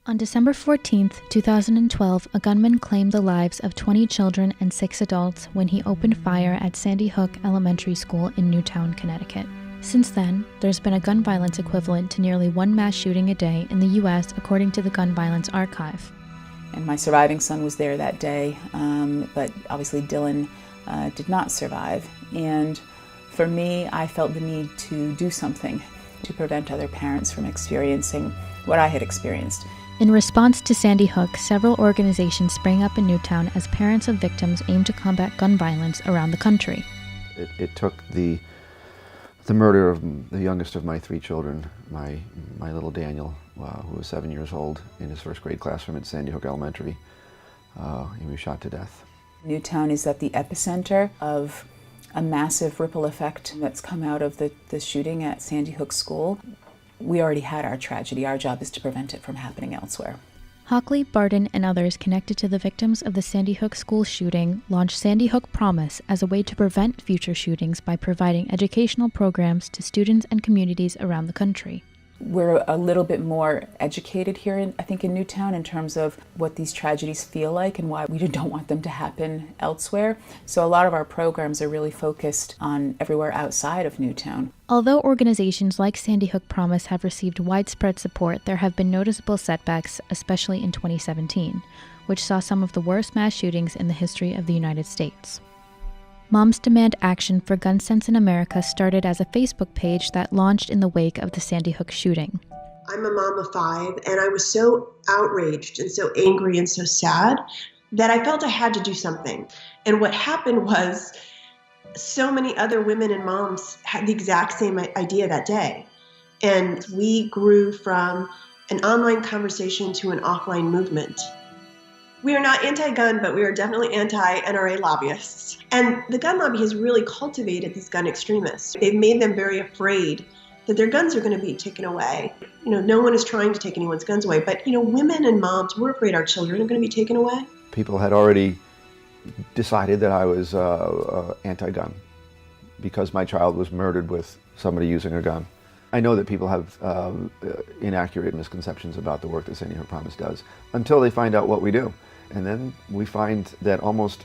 On December 14, 2012, a gunman claimed the lives of 20 children and 6 adults when he opened fire at Sandy Hook Elementary School in Newtown, Connecticut. Since then, there's been a gun violence equivalent to nearly 1 mass shooting a day in the U.S., according to the Gun Violence Archive. And my surviving son was there that day, but obviously Dylan did not survive. And for me, I felt the need to do something to prevent other parents from experiencing what I had experienced. In response to Sandy Hook, several organizations sprang up in Newtown as parents of victims aim to combat gun violence around the country. It took the murder of the youngest of my 3 children, my little Daniel, who was 7 years old, in his first grade classroom at Sandy Hook Elementary. He was shot to death. Newtown is at the epicenter of a massive ripple effect that's come out of the shooting at Sandy Hook School. We already had our tragedy. Our job is to prevent it from happening elsewhere. Hockley, Barden, and others connected to the victims of the Sandy Hook school shooting launched Sandy Hook Promise as a way to prevent future shootings by providing educational programs to students and communities around the country. We're a little bit more educated here, I think, in Newtown in terms of what these tragedies feel like and why we don't want them to happen elsewhere. So a lot of our programs are really focused on everywhere outside of Newtown. Although organizations like Sandy Hook Promise have received widespread support, there have been noticeable setbacks, especially in 2017, which saw some of the worst mass shootings in the history of the United States. Moms Demand Action for Gun Sense in America started as a Facebook page that launched in the wake of the Sandy Hook shooting. I'm a mom of 5, and I was so outraged and so angry and so sad that I felt I had to do something. And what happened was so many other women and moms had the exact same idea that day. And we grew from an online conversation to an offline movement. We are not anti-gun, but we are definitely anti-NRA lobbyists. And the gun lobby has really cultivated these gun extremists. They've made them very afraid that their guns are going to be taken away. No one is trying to take anyone's guns away, but women and moms, we're afraid our children are going to be taken away. People had already decided that I was anti-gun because my child was murdered with somebody using a gun. I know that people have inaccurate misconceptions about the work that Sandy Hook Promise does until they find out what we do. And then we find that almost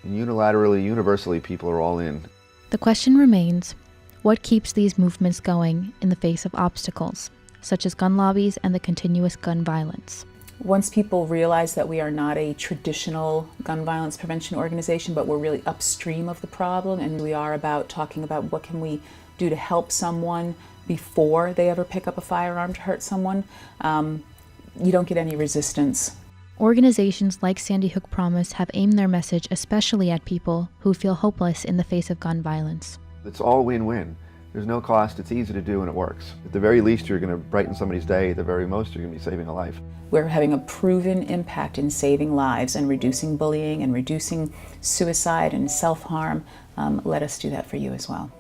unilaterally, universally, people are all in. The question remains, what keeps these movements going in the face of obstacles, such as gun lobbies and the continuous gun violence? Once people realize that we are not a traditional gun violence prevention organization, but we're really upstream of the problem, and we are about talking about what can we do to help someone before they ever pick up a firearm to hurt someone, you don't get any resistance. Organizations like Sandy Hook Promise have aimed their message especially at people who feel hopeless in the face of gun violence. It's all win-win. There's no cost, it's easy to do, and it works. At the very least, you're going to brighten somebody's day. At the very most, you're going to be saving a life. We're having a proven impact in saving lives and reducing bullying and reducing suicide and self-harm. Let us do that for you as well.